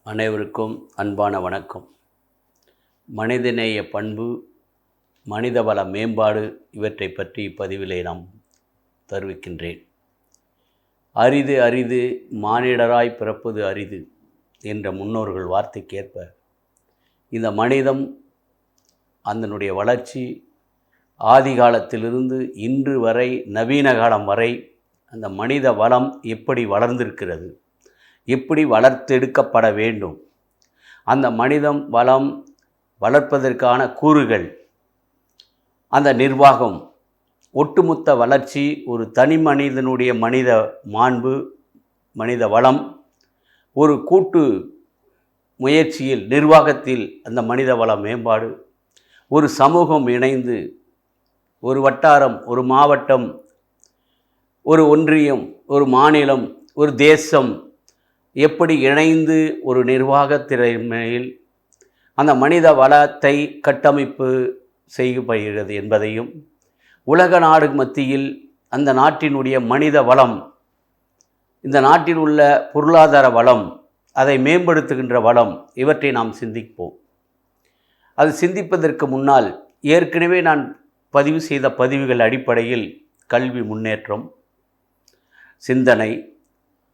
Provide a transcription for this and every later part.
அனைவருக்கும் அன்பான வணக்கம். மனிதநேய பண்பு, மனிதவள மேம்பாடு இவற்றை பற்றி பதிவிலே நாம் தெரிவிக்கின்றேன். அரிது அரிது மானிடராய் பிறப்பது அரிது என்ற முன்னோர்கள் வார்த்தைக்கேற்ப இந்த மனிதம் அதனுடைய வளர்ச்சி ஆதி காலத்திலிருந்து இன்று வரை நவீன காலம் வரை அந்த மனித வளம் எப்படி வளர்ந்திருக்கிறது, எப்படி வளர்த்தெடுக்கப்பட வேண்டும், அந்த மனிதம் வளம் வளர்ப்பதற்கான கூறுகள், அந்த நிர்வாகம், ஒட்டுமொத்த வளர்ச்சி, ஒரு தனி மனிதனுடைய மனித மாண்பு, மனித வளம், ஒரு கூட்டு முயற்சியில் நிர்வாகத்தில் அந்த மனித வள மேம்பாடு, ஒரு சமூகம் இணைந்து, ஒரு வட்டாரம், ஒரு மாவட்டம், ஒரு ஒன்றியம், ஒரு மாநிலம், ஒரு தேசம் எப்படி இணைந்து ஒரு நிர்வாக திறமையில் அந்த மனித வளத்தை கட்டமைப்பு செய்யப்படுகிறது என்பதையும், உலக நாடு மத்தியில் அந்த நாட்டினுடைய மனித வளம், இந்த நாட்டில் உள்ள பொருளாதார வளம், அதை மேம்படுத்துகின்ற வளம், இவற்றை நாம் சிந்திப்போம். அது சிந்திப்பதற்கு முன்னால் ஏற்கனவே நான் பதிவு செய்த பதிவுகள் அடிப்படையில் கல்வி முன்னேற்றம், சிந்தனை,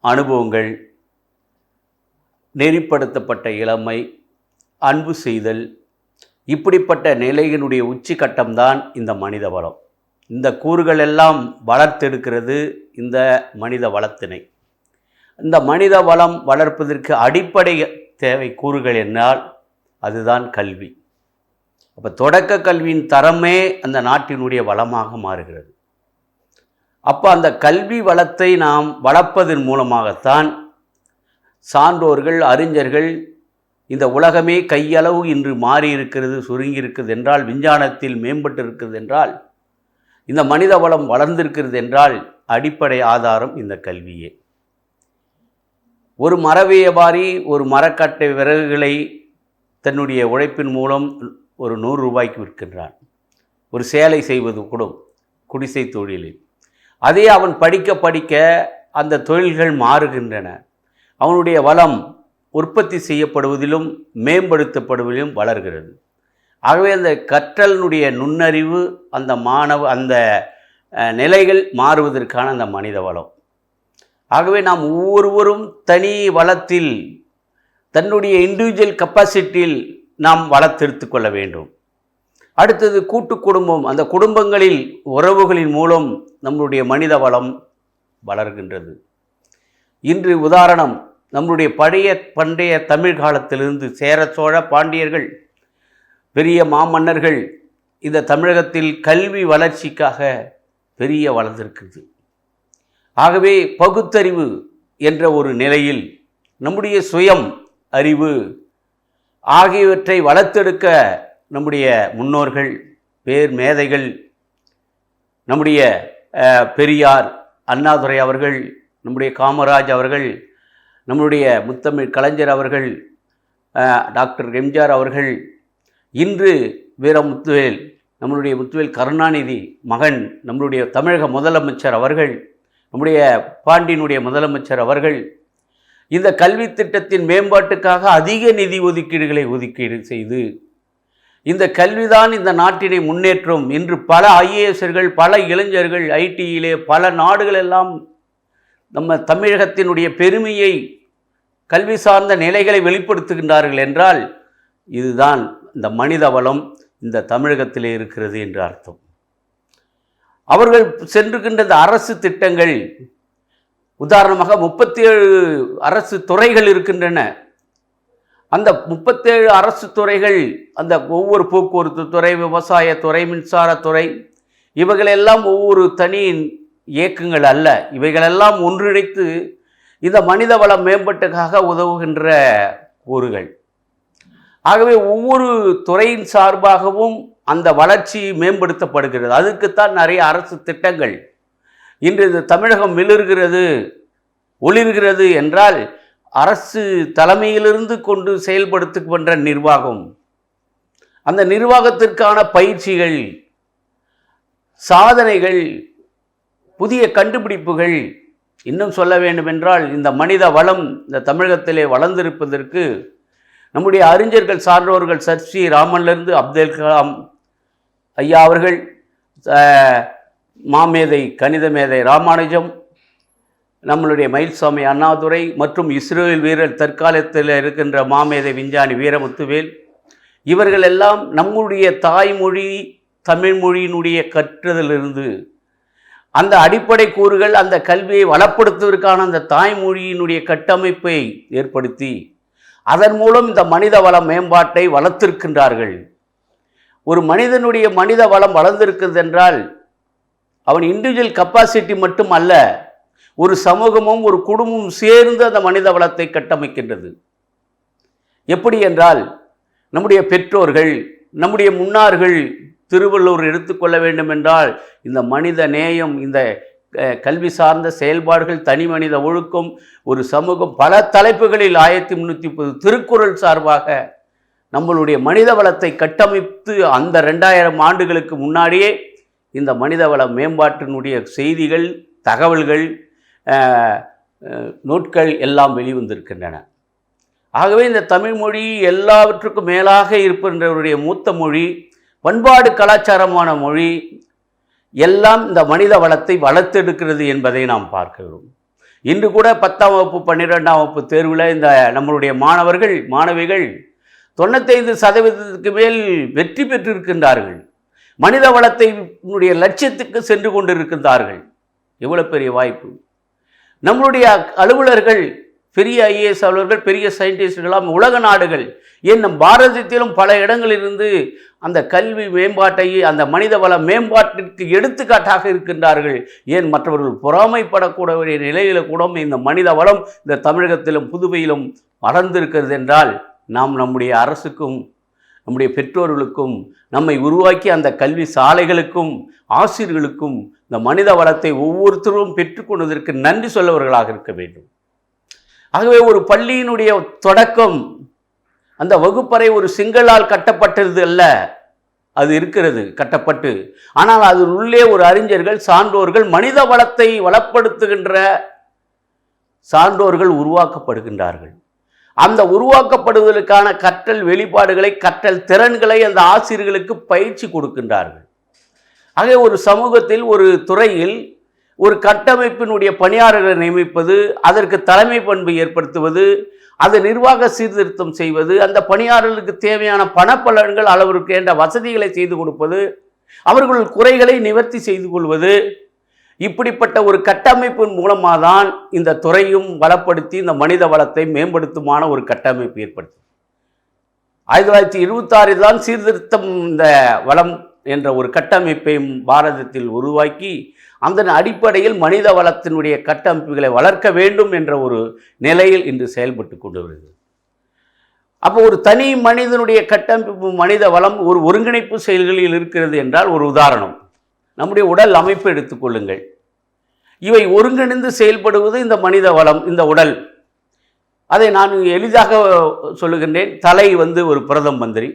அனுபவங்கள், நெறிப்படுத்தப்பட்ட இளமை, அன்பு செய்தல், இப்படிப்பட்ட நிலையினுடைய உச்சிக்கட்டம்தான் இந்த மனித வளம். இந்த கூறுகள் எல்லாம் வளர்த்தெடுக்கிறது இந்த மனித வளத்தினை. இந்த மனித வளம் வளர்ப்பதற்கு அடிப்படை தேவை கூறுகள் என்னால் அதுதான் கல்வி. அப்போ தொடக்க கல்வியின் தரமே அந்த நாட்டினுடைய வளமாக மாறுகிறது. அப்போ அந்த கல்வி வளத்தை நாம் வளர்ப்பதன் மூலமாகத்தான் சான்றோர்கள், அறிஞர்கள், இந்த உலகமே கையளவு இன்று மாறி இருக்கிறது, சுருங்கி இருக்கிறது என்றால், விஞ்ஞானத்தில் மேம்பட்டு இருக்கிறது என்றால், இந்த மனித வளம் வளர்ந்திருக்கிறது என்றால் அடிப்படை ஆதாரம் இந்த கல்வியே. ஒரு மர வியாபாரி ஒரு மரக்கட்டை விறகுகளை தன்னுடைய உழைப்பின் மூலம் ஒரு 100 ரூபாய்க்கு விற்கின்றான். ஒரு சேலை செய்வது கூட குடிசை தொழிலில். அதே அவன் படிக்க படிக்க அந்த தொழில்கள் மாறுகின்றன. அவனுடைய வளம் உற்பத்தி செய்யப்படுவதிலும் மேம்படுத்தப்படுவதிலும் வளர்கிறது. ஆகவே அந்த கற்றலினுடைய நுண்ணறிவு, அந்த நிலைகள் மாறுவதற்கான அந்த மனித வளம். ஆகவே நாம் ஒவ்வொருவரும் தனி வளத்தில் தன்னுடைய இண்டிவிஜுவல் கெப்பாசிட்டியில் நாம் வளர்த்தெடுத்து கொள்ள வேண்டும். அடுத்தது கூட்டு குடும்பம். அந்த குடும்பங்களில் உறவுகளின் மூலம் நம்முடைய மனித வளம் வளர்கின்றது. இன்று உதாரணம், நம்முடைய பண்டைய தமிழ் காலத்திலிருந்து சேர, சோழ, பாண்டியர்கள், பெரிய மாமன்னர்கள் இந்த தமிழகத்தில் கல்வி வளர்ச்சிக்காக பெரிய வளர்ந்திருக்குது. ஆகவே பகுத்தறிவு என்ற ஒரு நிலையில் நம்முடைய சுயம் அறிவு ஆகியவற்றை வளர்த்தெடுக்க நம்முடைய முன்னோர்கள், பேர் மேதைகள், நம்முடைய பெரியார் அண்ணாதுரை அவர்கள், நம்முடைய காமராஜ் அவர்கள், நம்முடைய முத்தமிழ் கலைஞர் அவர்கள், டாக்டர் எம்ஜிஆர் அவர்கள், இன்று வீரமுத்துவேல், நம்முடைய முத்துவேல் கருணாநிதி மகன், நம்முடைய தமிழக முதலமைச்சர் அவர்கள், நம்முடைய பாண்டியினுடைய முதலமைச்சர் அவர்கள் இந்த கல்வி திட்டத்தின் மேம்பாட்டுக்காக அதிக நிதி ஒதுக்கீடு செய்து இந்த கல்விதான் இந்த நாட்டினை முன்னேற்றும். இன்று பல ஐஏஎஸ்கள், பல இளைஞர்கள் ஐடியிலே பல நாடுகளெல்லாம் நம்ம தமிழகத்தினுடைய பெருமையை, கல்வி சார்ந்த நிலைகளை வெளிப்படுத்துகின்றார்கள் என்றால் இதுதான் இந்த மனித வளம் இந்த தமிழகத்திலே இருக்கிறது என்று அர்த்தம். அவர்கள் சென்றுகின்ற அரசு திட்டங்கள், உதாரணமாக 37 அரசு துறைகள் இருக்கின்றன. அந்த 37 அரசு துறைகள், அந்த ஒவ்வொரு போக்குவரத்து துறை, விவசாயத்துறை, மின்சாரத்துறை, இவைகளெல்லாம் ஒவ்வொரு தனி இயக்கங்கள் அல்ல. இவைகளெல்லாம் ஒன்றிணைத்து இந்த மனித வளம் மேம்பட்டுக்காக உதவுகின்ற கூறுகள். ஆகவே ஒவ்வொரு துறையின் சார்பாகவும் அந்த வளர்ச்சி மேம்படுத்தப்படுகிறது. அதுக்குத்தான் நிறைய அரசு திட்டங்கள். இன்று இந்த தமிழகம் மிளிர்கிறது, ஒளிர்கிறது என்றால் அரசு தலைமையிலிருந்து கொண்டு செயல்படுத்துகின்ற நிர்வாகம், அந்த நிர்வாகத்திற்கான பயிற்சிகள், சாதனைகள், புதிய கண்டுபிடிப்புகள், இன்னும் சொல்ல வேண்டுமென்றால் இந்த மனித வளம் இந்த தமிழகத்திலே வளர்ந்திருப்பதற்கு நம்முடைய அறிஞர்கள் சான்றோர்கள் சர்ச்சி ராமன்லேருந்து அப்துல் கலாம் ஐயா அவர்கள், மாமேதை கணித மேதை ராமானுஜம், நம்மளுடைய மயில்சாமி அண்ணாதுரை மற்றும் இஸ்ரேல் வீரர் தற்காலத்தில் இருக்கின்ற மாமேதை விஞ்ஞானி வீரமுத்துவேல், இவர்கள் எல்லாம் நம்முடைய தாய்மொழி தமிழ் மொழியினுடைய கற்றதிலிருந்து அந்த அடிப்படை கூறுகள் அந்த கல்வியை வளப்படுத்துவதற்கான அந்த தாய்மொழியினுடைய கட்டமைப்பை ஏற்படுத்தி அதன் மூலம் இந்த மனித வள மேம்பாட்டை வளர்த்திருக்கின்றார்கள். ஒரு மனிதனுடைய மனித வளம் வளர்ந்திருக்கிறது என்றால் அவன் இண்டிவிஜுவல் கெப்பாசிட்டி மட்டும் அல்ல, ஒரு சமூகமும் ஒரு குடும்பமும் சேர்ந்து அந்த மனித வளத்தை கட்டமைக்கின்றது. எப்படி என்றால் நம்முடைய பெற்றோர்கள், நம்முடைய முன்னார்கள், திருவள்ளுவர் எடுத்துக்கொள்ள வேண்டும் என்றால் இந்த மனித நேயம், இந்த கல்வி சார்ந்த செயல்பாடுகள், தனி மனித ஒழுக்கம், ஒரு சமூகம், பல தலைப்புகளில் 1330 திருக்குறள் சார்பாக நம்மளுடைய மனித வளத்தை கட்டமைத்து அந்த 2000 ஆண்டுகளுக்கு முன்னாடியே இந்த மனித வள மேம்பாட்டினுடைய செய்திகள், தகவல்கள், நோட்கள் எல்லாம் வெளிவந்திருக்கின்றன. ஆகவே இந்த தமிழ் மொழி எல்லாவற்றுக்கும் மேலாக இருக்கின்றவருடைய மூத்த மொழி, பண்பாடு கலாச்சாரமான மொழி எல்லாம் இந்த மனித வளத்தை வளர்த்தெடுக்கிறது என்பதை நாம் பார்க்கிறோம். இன்று கூட 10ஆம் வகுப்பு 12ஆம் வகுப்பு தேர்வில் இந்த நம்மளுடைய மாணவர்கள் மாணவிகள் 95% மேல் வெற்றி பெற்றிருக்கின்றார்கள். மனித வளத்தை லட்சியத்துக்கு சென்று கொண்டிருக்கின்றார்கள். எவ்வளவு பெரிய வாய்ப்பு! நம்மளுடைய அலுவலர்கள், பெரிய ஐஏஎஸ் அலுவலர்கள், பெரிய சயின்டிஸ்டுகளாம் உலக நாடுகள், ஏன் நம் பாரதத்திலும் பல இடங்களிலிருந்து அந்த கல்வி மேம்பாட்டை, அந்த மனித வள மேம்பாட்டிற்கு எடுத்துக்காட்டாக இருக்கின்றார்கள். ஏன் மற்றவர்கள் பொறாமைப்படக்கூடிய நிலையில் கூட இந்த மனித வளம் இந்த தமிழகத்திலும் புதுவையிலும் வளர்ந்திருக்கிறது என்றால் நாம் நம்முடைய அரசுக்கும் நம்முடைய பெற்றோர்களுக்கும் நம்மை உருவாக்கி அந்த கல்வி சாலைகளுக்கும் ஆசிரியர்களுக்கும் இந்த மனித வளத்தை ஒவ்வொருத்தரும் பெற்றுக்கொண்டதற்கு நன்றி சொல்லவர்களாக இருக்க வேண்டும். ஆகவே ஒரு பள்ளியினுடைய தொடக்கம், அந்த வகுப்பறை ஒரு செங்கலால் கட்டப்பட்டது அல்ல, அது இருக்கிறது கட்டப்பட்டு. ஆனால் அதன் உள்ளே ஒரு அறிஞர்கள், சான்றோர்கள், மனித வளத்தை வளப்படுத்துகின்ற சான்றோர்கள் உருவாக்கப்படுகின்றார்கள். அந்த உருவாக்கப்படுவதற்கான கற்றல் வெளிப்பாடுகளை, கற்றல் திறன்களை அந்த ஆசிரியர்களுக்கு பயிற்சி கொடுக்கின்றார்கள். ஆகவே ஒரு சமூகத்தில், ஒரு துறையில் ஒரு கட்டமைப்பினுடைய பணியாளர்களை நியமிப்பது, அதற்கு தலைமை பண்பு ஏற்படுத்துவது, அது நிர்வாக சீர்திருத்தம் செய்வது, அந்த பணியாளர்களுக்கு தேவையான பணப்பலன்கள் அளவிற்கு என்ற வசதிகளை செய்து கொடுப்பது, அவர்கள் குறைகளை நிவர்த்தி செய்து கொள்வது, இப்படிப்பட்ட ஒரு கட்டமைப்பின் மூலமாக தான் இந்த துறையும் வளப்படுத்தி இந்த மனித வளத்தை மேம்படுத்துமான ஒரு கட்டமைப்பு ஏற்படுத்தும். 1926 தான் சீர்திருத்தம் இந்த வளம் என்ற ஒரு கட்டமைப்பையும் பாரதத்தில் உருவாக்கி அந்த அடிப்படையில் மனித வளத்தினுடைய கட்டமைப்புகளை வளர்க்க வேண்டும் என்ற ஒரு நிலையில் இன்று செயல்பட்டு கொண்டு வருகிறது. அப்போ ஒரு தனி மனிதனுடைய கட்டமைப்பு மனித வளம் ஒரு ஒருங்கிணைப்பு செயல்களில் இருக்கிறது என்றால், ஒரு உதாரணம் நம்முடைய உடல் அமைப்பு எடுத்துக்கொள்ளுங்கள். இவை ஒருங்கிணைந்து செயல்படுவது இந்த மனித வளம், இந்த உடல். அதை நான் எளிதாக சொல்லுகின்றேன். தலை ஒரு பிரதம மந்திரி,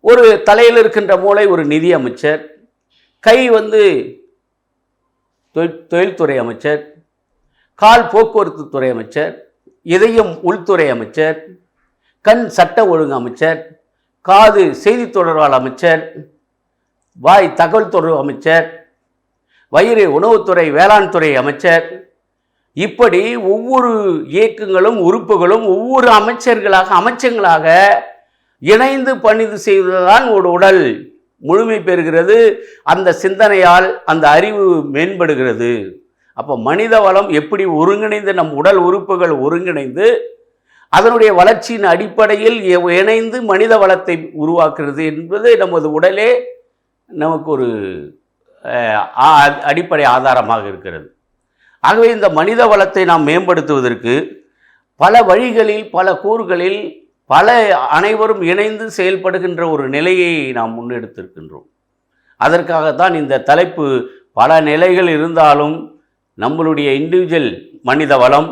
ஒரு தலையில் இருக்கின்ற மூளை ஒரு நிதி அமைச்சர், கை தொழில்துறை அமைச்சர், கால் போக்குவரத்து துறை அமைச்சர், இதயம் உள்துறை அமைச்சர், கண் சட்ட ஒழுங்கு அமைச்சர், காது செய்தி தொடர்பாளர் அமைச்சர், வாய் தகவல் தொடர்பு அமைச்சர், வயிறு உணவுத்துறை வேளாண் துறை அமைச்சர். இப்படி ஒவ்வொரு இயக்கங்களும் உறுப்புகளும் ஒவ்வொரு அமைச்சங்களாக இணைந்து பணிந்து செய்வதுதான் ஒரு உடல் முழுமை பெறுகிறது. அந்த சிந்தனையால் அந்த அறிவு மேம்படுகிறது. அப்போ மனித வளம் எப்படி ஒருங்கிணைந்து நம் உடல் உறுப்புகள் ஒருங்கிணைந்து அதனுடைய வளர்ச்சியின் அடிப்படையில் இணைந்து மனித வளத்தை உருவாக்குறது என்பது நமது உடலே நமக்கு ஒரு அடிப்படை ஆதாரமாக இருக்கிறது. ஆகவே இந்த மனித வளத்தை நாம் மேம்படுத்துவதற்கு பல வழிகளில், பல கூறுகளில், அனைவரும் இணைந்து செயல்படுகின்ற ஒரு நிலையை நாம் முன்னெடுத்திருக்கின்றோம். அதற்காகத்தான் இந்த தலைப்பு. பல நிலைகள் இருந்தாலும் நம்மளுடைய இண்டிவிஜுவல் மனித வளம்,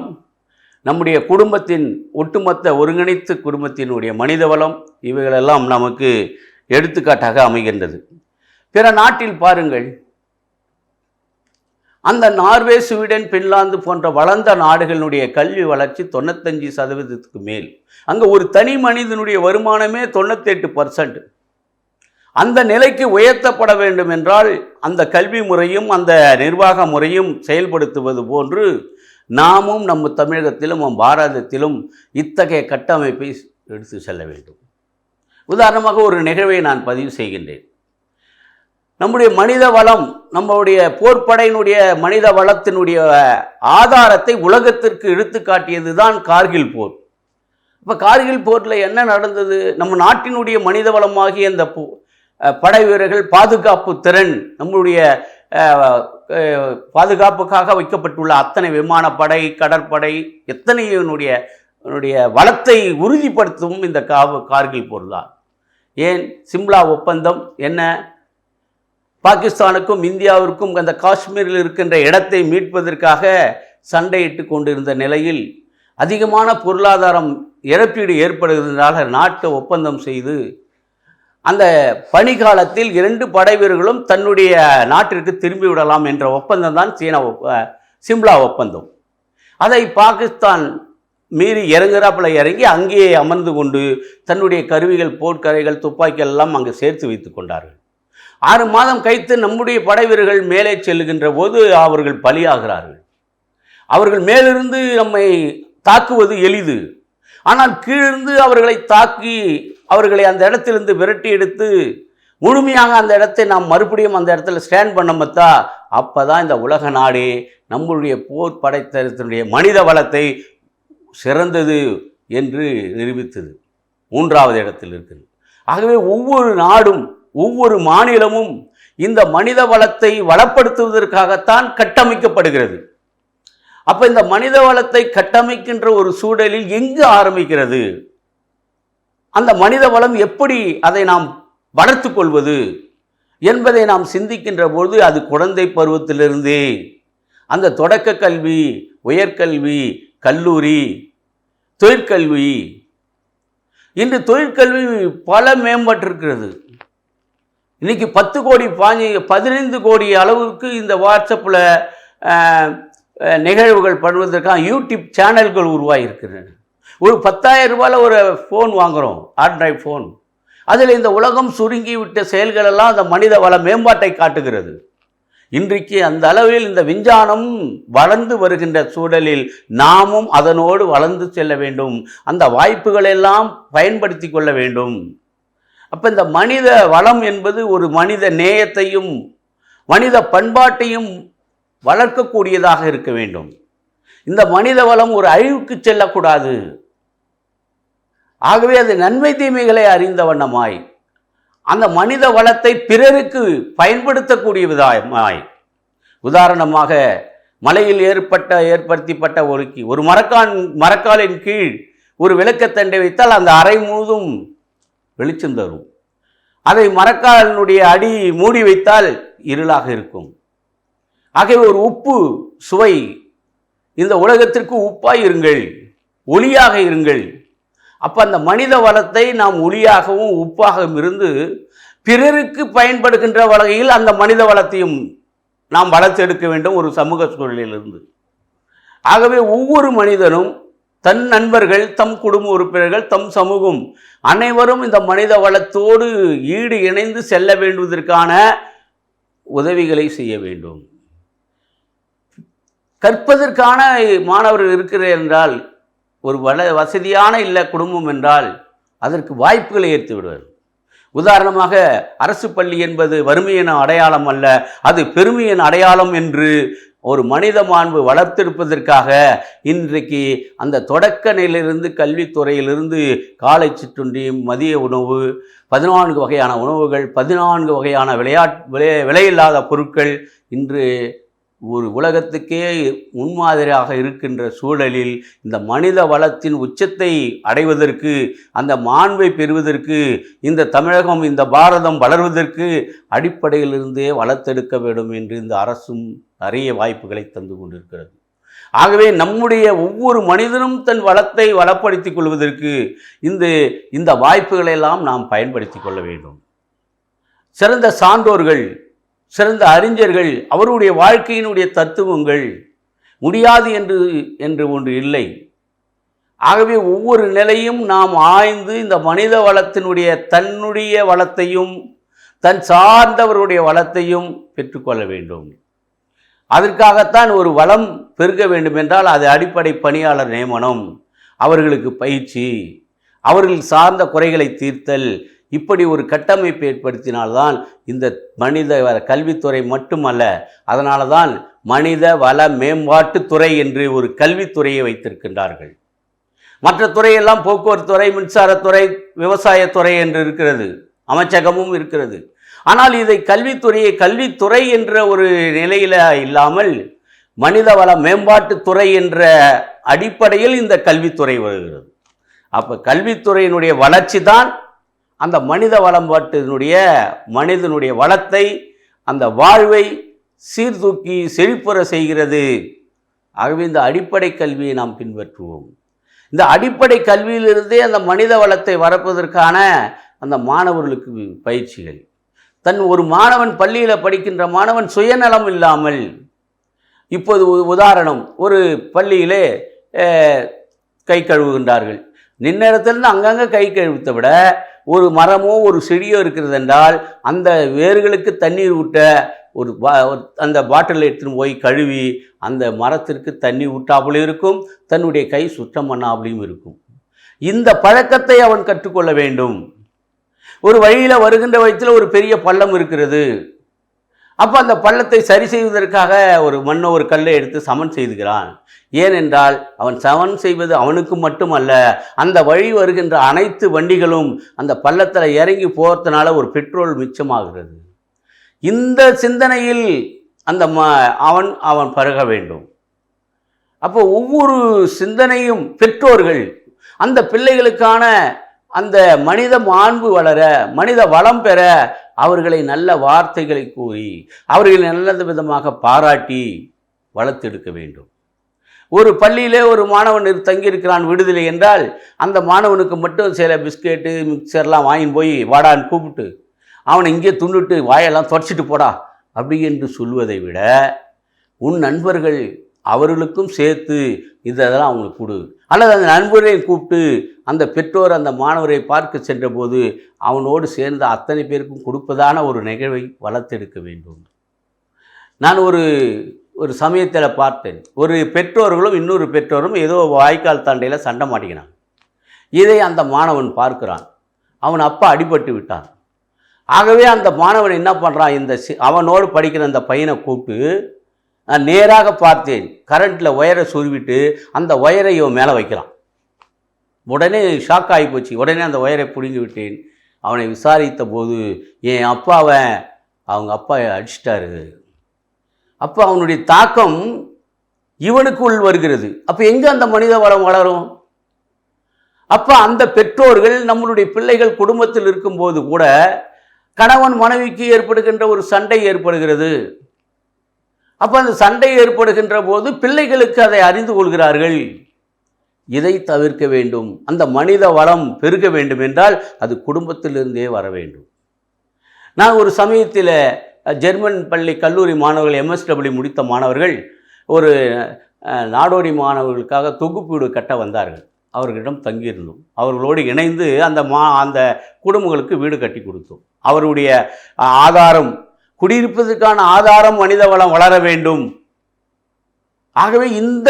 நம்முடைய குடும்பத்தின் ஒட்டுமொத்த ஒருங்கிணைத்து குடும்பத்தினுடைய மனித வளம், இவைகளெல்லாம் நமக்கு எடுத்துக்காட்டாக அமைகின்றது. பிற நாட்டில் பாருங்கள், அந்த நார்வே, ஸ்வீடன், பின்லாந்து போன்ற வளர்ந்த நாடுகளினுடைய கல்வி வளர்ச்சி 95% மேல். அங்கே ஒரு தனி மனிதனுடைய வருமானமே 98%. அந்த நிலைக்கு உயர்த்தப்பட வேண்டும் என்றால் அந்த கல்வி முறையும் அந்த நிர்வாக முறையும் செயல்படுத்துவது போன்று நாமும் நம்ம தமிழகத்திலும் நம் பாரதத்திலும் இத்தகைய கட்டமைப்பை எடுத்து செல்ல வேண்டும். உதாரணமாக ஒரு நிகழ்வை நான் பதிவு செய்கின்றேன். நம்முடைய மனித வளம், நம்முடைய போர்ப்படையினுடைய மனித வளத்தினுடைய ஆதாரத்தை உலகத்திற்கு எடுத்து காட்டியது தான் கார்கில் போர். இப்போ கார்கில் போரில் என்ன நடந்தது? நம்ம நாட்டினுடைய மனித வளமாகிய இந்த படை வீரர்கள் பாதுகாப்பு திறன், நம்முடைய பாதுகாப்புக்காக வைக்கப்பட்டுள்ள அத்தனை விமானப்படை, கடற்படை, எத்தனையினுடைய வளத்தை உறுதிப்படுத்தும் இந்த கார்கில் போர் தான். ஏன் சிம்லா ஒப்பந்தம் என்ன? பாகிஸ்தானுக்கும் இந்தியாவிற்கும் அந்த காஷ்மீரில் இருக்கின்ற இடத்தை மீட்பதற்காக சண்டையிட்டு கொண்டிருந்த நிலையில் அதிகமான பொருளாதாரம் இழப்பீடு ஏற்படுவதனால நாட்டை ஒப்பந்தம் செய்து அந்த பணிக்காலத்தில் 2 படை வீரர்களும் தன்னுடைய நாட்டிற்கு திரும்பி விடலாம் என்ற ஒப்பந்தம் தான் சிம்லா ஒப்பந்தம். அதை பாகிஸ்தான் மீறி இறங்கி அங்கேயே அமர்ந்து கொண்டு தன்னுடைய கருவிகள், போர்க்கரைகள், துப்பாக்கிகள் எல்லாம் அங்கு சேர்த்து வைத்து கொண்டார்கள். 6 மாதம் கழித்து நம்முடைய படை வீரர்கள் மேலே செல்லுகின்ற போது அவர்கள் பலியாகிறார்கள். அவர்கள் மேலிருந்து நம்மை தாக்குவது எளிது. ஆனால் கீழிருந்து அவர்களை தாக்கி அவர்களை அந்த இடத்திலிருந்து விரட்டி எடுத்து முழுமையாக அந்த இடத்தை நாம் மறுபடியும் அந்த இடத்துல ஸ்டாண்ட் பண்ணமத்தா, அப்போ தான் இந்த உலக நாடே நம்முடைய போர் படைத்தளத்தினுடைய மனித வளத்தை சிறந்தது என்று நிரூபித்தது. 3வது இடத்தில் இருக்குது. ஆகவே ஒவ்வொரு நாடும் ஒவ்வொரு மாநிலமும் இந்த மனித வளத்தை வளப்படுத்துவதற்காகத்தான் கட்டமைக்கப்படுகிறது. அப்போ இந்த மனித வளத்தை கட்டமைக்கின்ற ஒரு சூழலில் எங்கு ஆரம்பிக்கிறது? அந்த மனித வளம் எப்படி அதை நாம் வளர்த்து கொள்வது என்பதை நாம் சிந்திக்கின்ற போது அது குழந்தை பருவத்திலிருந்தே அந்த தொடக்க கல்வி, உயர்கல்வி, கல்லூரி, தொழிற்கல்வி. இன்று தொழிற்கல்வி பல மேம்பட்டிருக்கிறது. இன்றைக்கி 10 கோடி 15 கோடி அளவுக்கு இந்த வாட்ஸ்அப்பில் நிகழ்வுகள் பண்ணுவதற்காக யூடியூப் சேனல்கள் உருவாகியிருக்கின்றன. ஒரு 10,000 ரூபாயில் ஒரு ஃபோன் வாங்குகிறோம், ஆண்ட்ராய்டு ஃபோன். அதில் இந்த உலகம் சுருங்கி விட்ட செயல்களெல்லாம் அந்த மனித வள மேம்பாட்டை காட்டுகிறது. இன்றைக்கு அந்த அளவில் இந்த விஞ்ஞானம் வளர்ந்து வருகின்ற சூழலில் நாமும் அதனோடு வளர்ந்து செல்ல வேண்டும். அந்த வாய்ப்புகளெல்லாம் பயன்படுத்தி கொள்ள வேண்டும். அப்போ இந்த மனித வளம் என்பது ஒரு மனித நேயத்தையும் மனித பண்பாட்டையும் வளர்க்கக்கூடியதாக இருக்க வேண்டும். இந்த மனித வளம் ஒரு அழிவுக்கு செல்லக்கூடாது. ஆகவே அது நன்மை தீமைகளை அறிந்த வண்ணமாய் அந்த மனித வளத்தை பிறருக்கு பயன்படுத்தக்கூடிய விதமாய், உதாரணமாக மலையில் ஏற்படுத்தப்பட்ட ஒரு மரக்காலின் கீழ் ஒரு விளக்கத்தண்டை வைத்தால் அந்த அறை முழுதும் வெளிச்சம் தரும். அதை மரக்காலினுடைய அடி மூடி வைத்தால் இருளாக இருக்கும். ஆகவே ஒரு உப்பு சுவை, இந்த உலகத்திற்கு உப்பாய் இருங்கள், ஒளியாக இருங்கள். அப்போ அந்த மனித வளத்தை நாம் ஒளியாகவும் உப்பாகவும் இருந்து பிறருக்கு பயன்படுகின்ற வகையில் அந்த மனித வளத்தையும் நாம் வளர்த்தெடுக்க வேண்டும் ஒரு சமூக சூழலிலிருந்து. ஆகவே ஒவ்வொரு மனிதனும் தன் நண்பர்கள், தம் குடும்ப உறுப்பினர்கள், தம் சமூகம் அனைவரும் இந்த மனித வளத்தோடு ஈடு இணைந்து செல்ல வேண்டுவதற்கான உதவிகளை செய்ய வேண்டும். கற்பதற்கான மாணவர்கள் இருக்கிறார் என்றால், ஒரு வசதியான குடும்பம் என்றால் அதற்கு வாய்ப்புகளை ஏற்று விடுவார். உதாரணமாக அரசு பள்ளி என்பது வறுமையின் அடையாளம் அல்ல, அது பெருமையின் அடையாளம் என்று ஒரு மனித மாண்பு வளர்த்தெடுப்பதற்காக இன்றைக்கு அந்த தொடக்க நிலையிலிருந்து கல்வித்துறையிலிருந்து காலை சிற்றுண்டி, மதிய உணவு, 14 வகையான உணவுகள், 14 வகையான விலையில்லாத பொருட்கள் இன்று ஒரு உலகத்துக்கே முன்மாதிரியாக இருக்கின்ற சூழலில் இந்த மனித வளத்தின் உச்சத்தை அடைவதற்கு, அந்த மாண்பை பெறுவதற்கு, இந்த தமிழகம், இந்த பாரதம் வளர்வதற்கு அடிப்படையிலிருந்தே வளர்த்தெடுக்க வேண்டும் என்று இந்த அரசும் நிறைய வாய்ப்புகளை தந்து கொண்டிருக்கிறது. ஆகவே நம்முடைய ஒவ்வொரு மனிதனும் தன் வளத்தை வளப்படுத்தி கொள்வதற்கு இந்த வாய்ப்புகளெல்லாம் நாம் பயன்படுத்தி கொள்ள வேண்டும். சிறந்த சான்றோர்கள், சிறந்த அறிஞர்கள், அவருடைய வாழ்க்கையினுடைய தத்துவங்கள். முடியாது என்று ஒன்று இல்லை. ஆகவே ஒவ்வொரு நிலையும் நாம் ஆய்ந்து இந்த மனித வளத்தினுடைய தன்னுடைய வளத்தையும் தன் சார்ந்தவருடைய வளத்தையும் பெற்றுக்கொள்ள வேண்டும். அதற்காகத்தான் ஒரு வளம் பெருக வேண்டும் என்றால் அது அடிப்படை பணியாளர் நியமனம், அவர்களுக்கு பயிற்சி, அவர்கள் சார்ந்த குறைகளை தீர்த்தல், இப்படி ஒரு கட்டமைப்பு ஏற்படுத்தினால்தான் இந்த மனித கல்வித்துறை மட்டுமல்ல, அதனால தான் மனித வள மேம்பாட்டுத்துறை என்று ஒரு கல்வித்துறையை வைத்திருக்கின்றார்கள். மற்ற துறையெல்லாம் போக்குவரத்து துறை, மின்சாரத்துறை, விவசாயத்துறை என்று இருக்கிறது, அமைச்சகமும் இருக்கிறது. ஆனால் இதை கல்வித்துறை என்ற ஒரு நிலையில் இல்லாமல் மனித வள மேம்பாட்டுத்துறை என்ற அடிப்படையில் இந்த கல்வித்துறை வருகிறது. அப்போ கல்வித்துறையினுடைய வளர்ச்சி தான் அந்த மனித வளம்பாட்டினுடைய மனிதனுடைய வளத்தை, அந்த வாழ்வை சீர்தூக்கி செழிப்புற செய்கிறது. ஆகவே இந்த அடிப்படை கல்வியை நாம் பின்பற்றுவோம். இந்த அடிப்படை கல்வியிலிருந்தே அந்த மனித வளத்தை வளர்ப்பதற்கான அந்த மாணவர்களுக்கு பயிற்சிகள். ஒரு மாணவன் பள்ளியில் படிக்கின்ற மாணவன் சுயநலம் இல்லாமல், இப்போது உதாரணம், ஒரு பள்ளியிலே கை கழுவுகின்றார்கள். நின்ன இடத்துலேருந்து அங்கங்கே கை கழுவித்த விட ஒரு மரமோ ஒரு செடியோ இருக்கிறது என்றால் அந்த வேர்களுக்கு தண்ணீர் ஊட்ட அந்த பாட்டில் எடுத்துன்னு போய் கழுவி அந்த மரத்திற்கு தண்ணி ஊட்டாமலும் இருக்கும், தன்னுடைய கை சுத்தம் பண்ணாமலையும் இருக்கும். இந்த பழக்கத்தை அவன் கற்றுக்கொள்ள வேண்டும். ஒரு வழியில் வருகின்ற வயத்தில் ஒரு பெரிய பள்ளம் இருக்கிறது. அப்போ அந்த பள்ளத்தை சரி செய்வதற்காக ஒரு கல்லை எடுத்து சமன் செய்துகிறான். ஏனென்றால் அவன் சமன் செய்வது அவனுக்கு மட்டுமல்ல, அந்த வழி வருகின்ற அனைத்து வண்டிகளும் அந்த பள்ளத்தில் இறங்கி போகிறதுனால ஒரு பெட்ரோல் மிச்சமாகிறது. இந்த சிந்தனையில் அவன் பருக வேண்டும். அப்போ ஒவ்வொரு சிந்தனையும் பெற்றோர்கள் அந்த பிள்ளைகளுக்கான அந்த மனித மாண்பு வளர, மனித வளம் பெற அவர்களை நல்ல வார்த்தைகளை கூறி அவர்களை நல்ல விதமாக பாராட்டி வளர்த்தெடுக்க வேண்டும். ஒரு பள்ளியிலே ஒரு மாணவன் தங்கியிருக்கிறான் விடுதலை என்றால் அந்த மாணவனுக்கு மட்டும் சில பிஸ்கெட்டு மிக்சர்லாம் வாங்கின்னு போய் வாடான்னு கூப்பிட்டு அவனை இங்கே துண்டுட்டு வாயெல்லாம் தொடச்சிட்டு போடா அப்படி என்று சொல்வதை விட, உன் நண்பர்கள் அவர்களுக்கும் சேர்த்து இதெல்லாம் அவங்களுக்கு கொடு, அல்லது அந்த நண்பரையும் கூப்பிட்டு அந்த பெற்றோர் அந்த மாணவரை பார்க்க சென்ற போது அவனோடு சேர்ந்த அத்தனை பேருக்கும் கொடுப்பதான ஒரு நிகழ்வை வளர்த்தெடுக்க வேண்டும். நான் ஒரு சமயத்தில் பார்த்தேன், ஒரு பெற்றோர்களும் இன்னொரு பெற்றோரும் ஏதோ வாய்க்கால் தாண்டையில் சண்டை மாட்டிக்கினான். இதை அந்த மாணவன் பார்க்கிறான். அவன் அப்பா அடிபட்டு விட்டான். ஆகவே அந்த மாணவன் என்ன பண்ணுறான், அவனோடு படிக்கிற அந்த பையனை கூப்பிட்டு, நான் நேராக பார்த்தேன், கரண்ட்டில் ஒயரை சொருவிட்டு அந்த ஒயரை இவன் மேலே வைக்கிறான். உடனே ஷாக் ஆகி போச்சு. உடனே அந்த ஒயரை பிடுங்கி விட்டேன். அவனை விசாரித்த போது என் அவங்க அப்பா அடிச்சிட்டாரு. அப்போ அவனுடைய தாக்கம் இவனுக்குள் வருகிறது. அப்போ எங்கே அந்த மனித வளம் வளரும்? அப்போ அந்த பெற்றோர்கள் நம்மளுடைய பிள்ளைகள் குடும்பத்தில் இருக்கும்போது கூட கணவன் மனைவிக்கு ஏற்படுகின்ற ஒரு சண்டை ஏற்படுகிறது. அப்போ அந்த சண்டை ஏற்படுகின்ற போது பிள்ளைகளுக்கு அதை அறிந்து கொள்கிறார்கள். இதை தவிர்க்க வேண்டும். அந்த மனித வளம் பெருக வேண்டும் என்றால் அது குடும்பத்திலிருந்தே வர வேண்டும். நான் ஒரு சமயத்தில் ஜெர்மன் பள்ளி கல்லூரி மாணவர்கள், MSW முடித்த மாணவர்கள் ஒரு நாடோடி மாணவர்களுக்காக தொகுப்பு வீடு கட்ட வந்தார்கள். அவர்களிடம் தங்கியிருந்தோம். அவர்களோடு இணைந்து அந்த குடும்பங்களுக்கு வீடு கட்டி கொடுத்தோம். அவருடைய ஆதாரம், குடியிருப்பதற்கான ஆதாரம் மனித வளம் வளர வேண்டும். ஆகவே இந்த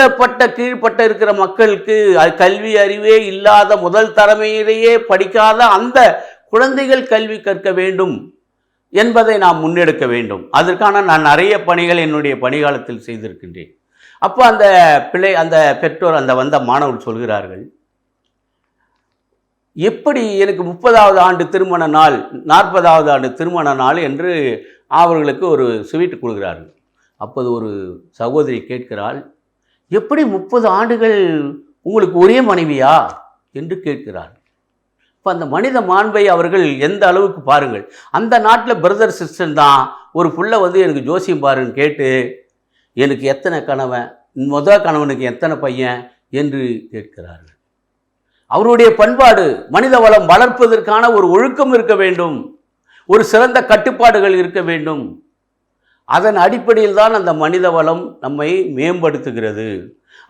கீழ்ப்பட்ட இருக்கிற மக்களுக்கு கல்வி அறிவே இல்லாத, முதல் தலைமையிலேயே படிக்காத அந்த குழந்தைகள் கல்வி கற்க வேண்டும் என்பதை நாம் முன்னெடுக்க வேண்டும். அதற்கான நான் நிறைய பணிகள் என்னுடைய பணிகாலத்தில் செய்திருக்கின்றேன். அப்போ அந்த பெற்றோர் வந்த மாணவர்கள் சொல்கிறார்கள், எப்படி எனக்கு 30வது ஆண்டு திருமண நாள், 40வது ஆண்டு திருமண நாள் என்று அவர்களுக்கு ஒரு ஸ்வீட் கொடுக்கிறார்கள். அப்போது ஒரு சகோதரி கேட்கிறாள், எப்படி 30 ஆண்டுகள் உங்களுக்கு ஒரே மனைவியா என்று கேட்கிறார். இப்போ அந்த மனித மாண்பை அவர்கள் எந்த அளவுக்கு பாருங்கள். அந்த நாட்டில் பிரதர் சிஸ்டர் தான் ஒரு புள்ள எனக்கு ஜோசியம் பாருன்னு கேட்டு, எனக்கு எத்தனை கணவன், முதல் கணவனுக்கு எத்தனை பையன் என்று கேட்கிறார்கள். அவருடைய பண்பாடு, மனித வளம் வளர்ப்பதற்கான ஒரு ஒழுக்கம் இருக்க வேண்டும், ஒரு சிறந்த கட்டுப்பாடுகள் இருக்க வேண்டும். அதன் அடிப்படையில் தான் அந்த மனித வளம் நம்மை மேம்படுத்துகிறது.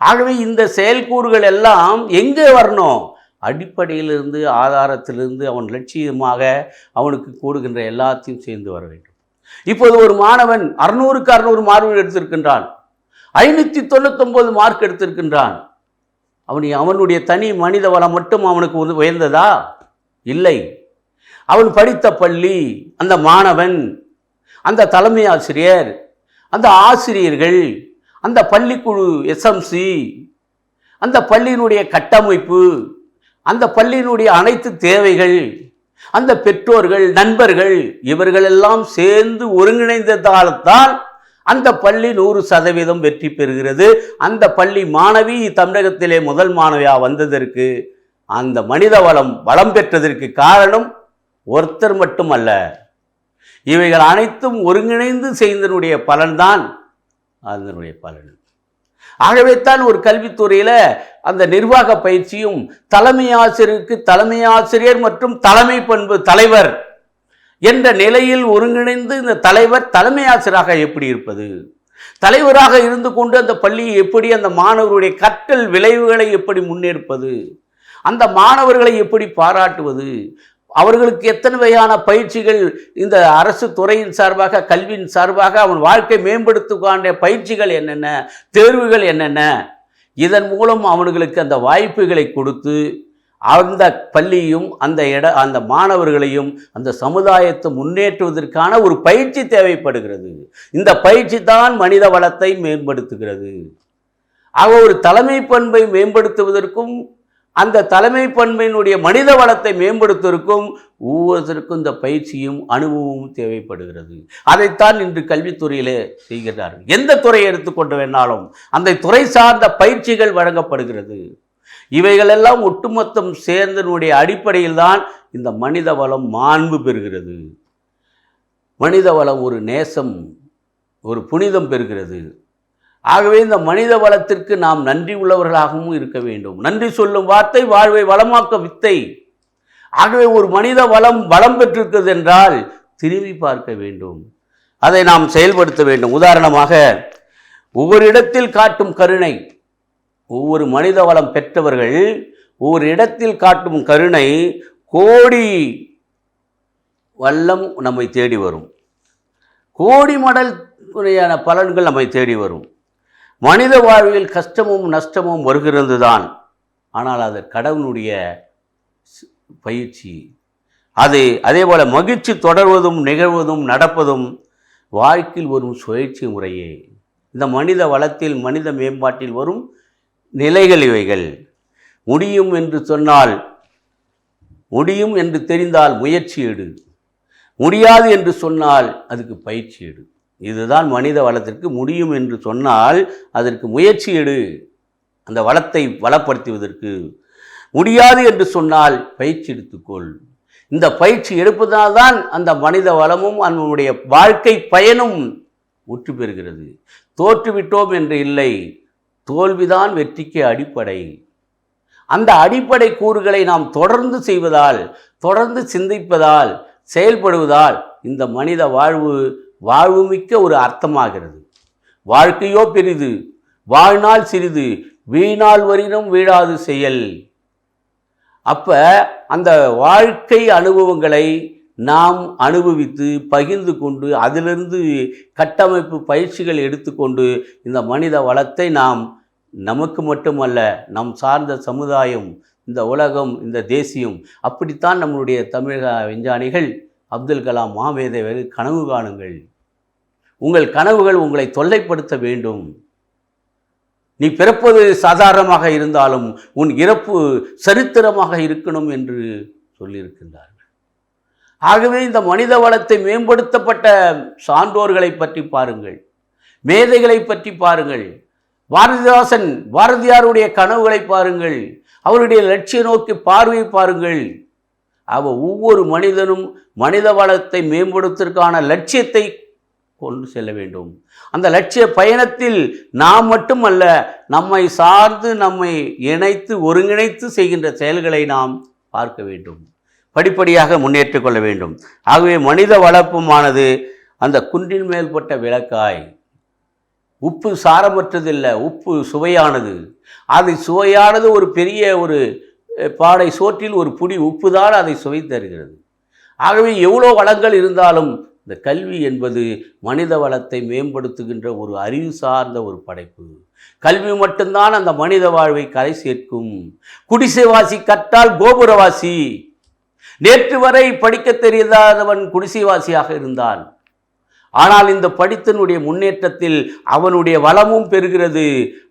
ஆகவே இந்த செயல்கூறுகள் எல்லாம் எங்கே வரணும்? அடிப்படையிலிருந்து, ஆதாரத்திலிருந்து அவன் லட்சியமாக அவனுக்கு கூடுகின்ற எல்லாத்தையும் சேர்ந்து வர வேண்டும். இப்போது ஒரு மாணவன் 600க்கு 600 மார்க் எடுத்திருக்கின்றான், 599 மார்க் எடுத்திருக்கின்றான். அவனுடைய தனி மனித வளம் மட்டும் அவனுக்கு உயர்ந்ததா? இல்லை. அவன் படித்த பள்ளி, அந்த மாணவன், அந்த தலைமை ஆசிரியர், அந்த ஆசிரியர்கள், அந்த பள்ளிக்குழு எஸ்எம்சி, அந்த பள்ளியினுடைய கட்டமைப்பு, அந்த பள்ளியினுடைய அனைத்து தேவைகள், அந்த பெற்றோர்கள், நண்பர்கள், இவர்களெல்லாம் சேர்ந்து ஒருங்கிணைந்ததால்தான் அந்த பள்ளி 100% வெற்றி பெறுகிறது. அந்த பள்ளி மாணவி தமிழகத்திலே முதல் மாணவியாக வந்ததற்கு, அந்த மனித வளம் பெற்றதற்கு காரணம் ஒருத்தர் மட்டுமல்ல, இவைகள் அனைத்தும் ஒருங்கிணைந்து செய்தனுடைய பலன்தான் அதனுடைய பலன். ஆகவே தான் ஒரு கல்வித்துறையில் அந்த நிர்வாக பயிற்சியும் தலைமை ஆசிரியருக்கு தலைமை ஆசிரியர் மற்றும் தலைமை பண்பு தலைவர் என்ற நிலையில் ஒருங்கிணைந்து இந்த தலைவர் தலைமை ஆசிரியராக எப்படி இருப்பது, தலைவராக இருந்து கொண்டு அந்த பள்ளியை எப்படி, அந்த மாணவருடைய கற்றல் விளைவுகளை எப்படி முன்னெடுப்பது, அந்த மாணவர்களை எப்படி பாராட்டுவது, அவர்களுக்கு எத்தனை வகையான பயிற்சிகள் இந்த அரசு துறையின் சார்பாக, கல்வியின் சார்பாக அவன் வாழ்க்கை மேம்படுத்துக்கான பயிற்சிகள் என்னென்ன, தேர்வுகள் என்னென்ன, இதன் மூலம் அவர்களுக்கு அந்த வாய்ப்புகளை கொடுத்து அந்த பள்ளியும் அந்த மாணவர்களையும் அந்த சமுதாயத்தை முன்னேற்றுவதற்கான ஒரு பயிற்சி தேவைப்படுகிறது. இந்த பயிற்சி தான் மனித வளத்தை மேம்படுத்துகிறது. ஆக ஒரு தலைமை பண்பை மேம்படுத்துவதற்கும் அந்த தலைமை பண்பினுடைய மனித வளத்தை மேம்படுத்துவதற்கும் ஒவ்வொருத்தருக்கும் இந்த பயிற்சியும் அனுபவமும் தேவைப்படுகிறது. அதைத்தான் இன்று கல்வித்துறையிலே செய்கிறார்கள். எந்த துறையை எடுத்துக்கொண்டு வேணாலும் அந்த துறை சார்ந்த பயிற்சிகள் வழங்கப்படுகிறது. இவைகளெல்லாம் ஒட்டுமொத்தம் சேர்ந்தனுடைய அடிப்படையில் தான் இந்த மனித வளம் மாண்பு பெறுகிறது. மனித வளம் ஒரு நேசம், ஒரு புனிதம் பெறுகிறது. ஆகவே இந்த மனித வளத்திற்கு நாம் நன்றி உள்ளவர்களாகவும் இருக்க வேண்டும். நன்றி சொல்லும் வார்த்தை வாழ்வை வளமாக்க வித்தை. ஆகவே ஒரு மனித வளம் பெற்றிருக்கிறது என்றால் திரும்பி பார்க்க வேண்டும், அதை நாம் செயல்படுத்த வேண்டும். உதாரணமாக ஒவ்வொரு இடத்தில் காட்டும் கருணை, ஒவ்வொரு மனித வளம் பெற்றவர்கள் ஒவ்வொரு இடத்தில் காட்டும் கருணை கோடி வல்லம் நம்மை தேடி வரும், கோடி மடல் பலன்கள் நம்மை தேடி வரும். மனித வாழ்வில் கஷ்டமும் நஷ்டமும் வருகிறது தான், ஆனால் அது கடவுளுடைய பயிற்சி. அதே போல மகிழ்ச்சி தொடர்வதும் நிகழ்வதும் நடப்பதும் வாழ்க்கையில் வரும் சுழற்சி முறையே. இந்த மனித வளத்தில் மனித மேம்பாட்டில் வரும் நிலைகள் இவைகள். முடியும் என்று சொன்னால், முடியும் என்று தெரிந்தால் முயற்சி எடு, முடியாது என்று சொன்னால் அதுக்கு பயிற்சி எடு. இதுதான் மனித வளத்திற்கு. முடியும் என்று சொன்னால் அதற்கு முயற்சி எடு, அந்த வளத்தை வளப்படுத்துவதற்கு. முடியாது என்று சொன்னால் பயிற்சி எடுத்துக்கொள். இந்த பயிற்சி எடுப்பதனால்தான் அந்த மனித வளமும் நம்முடைய வாழ்க்கை பயனும் முற்று பெறுகிறது. தோற்றுவிட்டோம் என்று இல்லை, தோல்விதான் வெற்றிக்கு அடிப்படை. அந்த அடிப்படை கூறுகளை நாம் தொடர்ந்து செய்வதால், தொடர்ந்து சிந்திப்பதால், செயல்படுவதால் இந்த மனித வாழ்வுமிக்க ஒரு அர்த்தமாகிறது. வாழ்க்கையோ பெரிது, வாழ்நாள் சிறிது, வீணால் வரினும் வீழாது செயல். அப்ப அந்த வாழ்க்கை அனுபவங்களை நாம் அனுபவித்து பகிர்ந்து கொண்டு அதிலிருந்து கட்டமைப்பு பயிற்சிகள் எடுத்துக்கொண்டு இந்த மனித வளத்தை நாம் நமக்கு மட்டுமல்ல, நம் சார்ந்த சமுதாயம், இந்த உலகம், இந்த தேசியம், அப்படித்தான் நம்முடைய தமிழக விஞ்ஞானிகள் அப்துல் கலாம் மாமேதைவர் கனவு காணுங்கள், உங்கள் கனவுகள் உங்களை தொல்லைப்படுத்த வேண்டும், நீ பிறப்பது சாதாரணமாக இருந்தாலும் உன் இறப்பு சரித்திரமாக இருக்கணும் என்று சொல்லியிருக்கின்றார்கள். ஆகவே இந்த மனித வளத்தை மேம்படுத்தப்பட்ட சான்றோர்களை பற்றி பாருங்கள், மேதைகளை பற்றி பாருங்கள், பாரதியாருடைய கனவுகளை பாருங்கள், அவருடைய லட்சிய நோக்கி பார்வையை பாருங்கள். ஒவ்வொரு மனிதனும் மனித வளத்தை மேம்படுத்துவதற்கான லட்சியத்தை கொண்டு செல்ல வேண்டும். அந்த லட்சிய பயணத்தில் நாம் மட்டுமல்ல, நம்மை சார்ந்து நம்மை இணைத்து ஒருங்கிணைத்து செய்கின்ற செயல்களை நாம் பார்க்க வேண்டும், படிப்படியாக முன்னேற்றிக் கொள்ள வேண்டும். ஆகவே மனித வளர்ப்புமானது அந்த குன்றின் மேல்பட்ட விளக்காய். உப்பு சாரமற்றதில்லை, உப்பு சுவையானது. அது சுவையானது ஒரு பெரிய ஒரு பாடை சோற்றில் ஒரு புடி உப்பு தான் அதை சுவை தருகிறது. ஆகவே எவ்வளோ வளங்கள் இருந்தாலும் இந்த கல்வி என்பது மனித வளத்தை மேம்படுத்துகின்ற ஒரு அறிவு சார்ந்த ஒரு படைப்பு. கல்வி மட்டும்தான் அந்த மனித வாழ்வை கரை சேர்க்கும். குடிசைவாசி கற்றால் கோபுரவாசி. நேற்று வரை படிக்க தெரியாதவன் குடிசைவாசியாக இருந்தான். ஆனால் இந்த படித்தனுடைய முன்னேற்றத்தில் அவனுடைய வளமும் பெறுகிறது,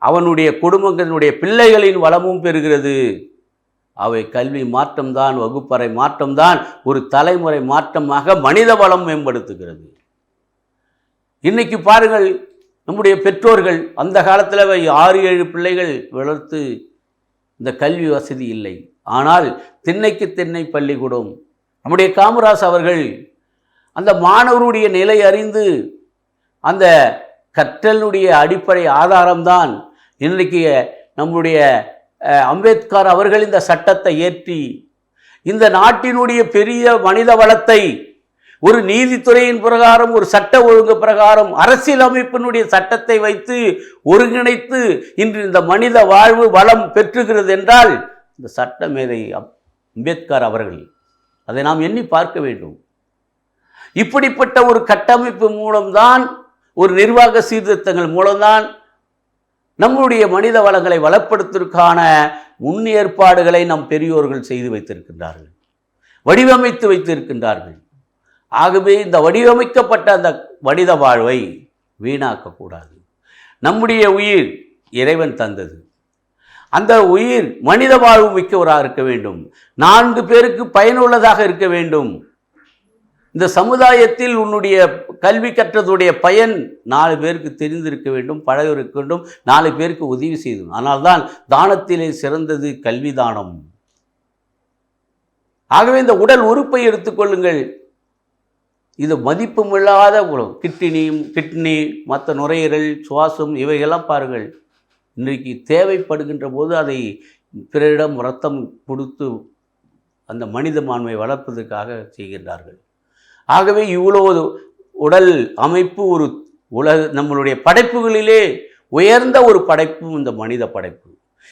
அவனுடைய குடும்பங்களுடைய பிள்ளைகளின் வளமும் பெறுகிறது. அவை கல்வி மாற்றம்தான், வகுப்பறை மாற்றம்தான் ஒரு தலைமுறை மாற்றமாக மனித வளம் மேம்படுத்துகிறது. இன்னைக்கு பாருங்கள், நம்முடைய பெற்றோர்கள் அந்த காலத்தில் 6-7 பிள்ளைகள் வளர்த்து இந்த கல்வி வசதி இல்லை. ஆனால் திண்ணைக்கு திண்ணை பள்ளிக்கூடம். நம்முடைய காமராஜ் அவர்கள் அந்த மாணவருடைய நிலை அறிந்து அந்த கற்றலுடைய அடிப்படை ஆதாரம்தான் இன்றைக்கு நம்முடைய அம்பேத்கர் அவர்கள் இந்த சட்டத்தை ஏற்றி இந்த நாட்டினுடைய பெரிய மனித வளத்தை ஒரு நீதித்துறையின் பிரகாரம், ஒரு சட்ட ஒழுங்கு பிரகாரம், அரசியல் அமைப்பினுடைய சட்டத்தை வைத்து ஒருங்கிணைத்து இன்று இந்த மனித வாழ்வு வளம் பெற்றுகிறது என்றால் இந்த சட்ட மேதை அம்பேத்கர் அவர்கள். அதை நாம் எண்ணி பார்க்க வேண்டும். இப்படிப்பட்ட ஒரு கட்டமைப்பு மூலம்தான், ஒரு நிர்வாக சீர்திருத்தங்கள் மூலம்தான் நம்முடைய மனித வளங்களை வளப்படுத்துவதற்கான முன்னேற்பாடுகளை நம் பெரியோர்கள் செய்து வைத்திருக்கின்றார்கள், வடிவமைத்து வைத்திருக்கின்றார்கள். ஆகவே இந்த வடிவமைக்கப்பட்ட அந்த மனித வாழ்வை வீணாக்கக்கூடாது. நம்முடைய உயிர் இறைவன் தந்தது. அந்த உயிர் மனித வாழ்வு மிக்கவராக இருக்க வேண்டும், 4 பேருக்கு பயனுள்ளதாக இருக்க வேண்டும். இந்த சமுதாயத்தில் உன்னுடைய கல்வி கற்றதுடைய பயன் 4 பேருக்கு தெரிந்திருக்க வேண்டும், பழக இருக்க வேண்டும், 4 பேருக்கு உதவி செய்யணும். ஆனால்தான் தானத்திலே சிறந்தது கல்வி தானம். ஆகவே இந்த உடல் உறுப்பை எடுத்துக்கொள்ளுங்கள். இது மதிப்புமில்லாத கிட்னி, மற்ற நுரையீரல், சுவாசம் இவைகள்லாம் பாருங்கள். இன்றைக்கு தேவைப்படுகின்ற போது அதை பிறரிடம் இரத்தம் கொடுத்து அந்த மனித மாண்பை வளர்ப்பதற்காக செய்கின்றார்கள். ஆகவே இவ்வளோ உடல் அமைப்பு ஒரு நம்மளுடைய படைப்புகளிலே உயர்ந்த ஒரு படைப்பும் இந்த மனித படைப்பு.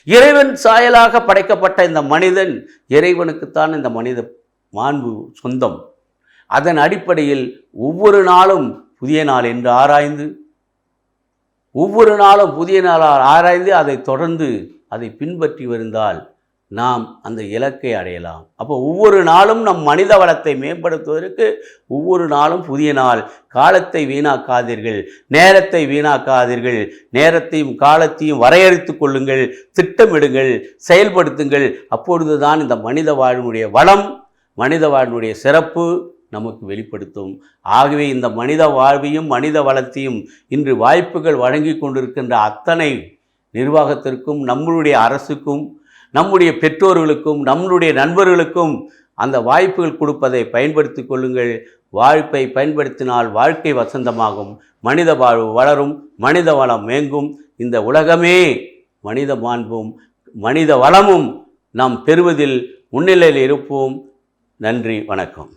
இறைவன் சாயலாக படைக்கப்பட்ட இந்த மனிதன், இறைவனுக்குத்தான் இந்த மனித மாண்பு சொந்தம். அதன் அடிப்படையில் ஒவ்வொரு நாளும் புதிய நாள் என்று ஆராய்ந்து, ஒவ்வொரு நாளும் புதிய நாளால் ஆராய்ந்து அதை தொடர்ந்து அதை பின்பற்றி வருந்தால் நாம் அந்த இலக்கை அடையலாம். அப்போ ஒவ்வொரு நாளும் நம் மனித வளத்தை மேம்படுத்துவதற்கு ஒவ்வொரு நாளும் புதிய நாள். காலத்தை வீணாக்காதீர்கள், நேரத்தை வீணாக்காதீர்கள். நேரத்தையும் காலத்தையும் வரையறுத்து கொள்ளுங்கள், திட்டமிடுங்கள், செயல்படுத்துங்கள். அப்பொழுது தான் இந்த மனித வாழ்வினுடைய வளம், மனித வாழ்வினுடைய சிறப்பு நமக்கு வெளிப்படுத்தும். ஆகவே இந்த மனித வாழ்வையும் மனித வளத்தையும் இன்று வாய்ப்புகள் வழங்கி கொண்டிருக்கின்ற அத்தனை நிர்வாகத்திற்கும், நம்மளுடைய அரசுக்கும், நம்முடைய பெற்றோர்களுக்கும், நம்முடைய நண்பர்களுக்கும் அந்த வாய்ப்புகள் கொடுப்பதை பயன்படுத்தி கொள்ளுங்கள். வாய்ப்பை பயன்படுத்தினால் வாழ்க்கை வசந்தமாகும், மனித வாழ்வு வளரும், மனித வளம் மேங்கும். இந்த உலகமே மனித மாண்பும் மனித வளமும் நாம் பெறுவதில் முன்னிலையில் இருப்போம். நன்றி, வணக்கம்.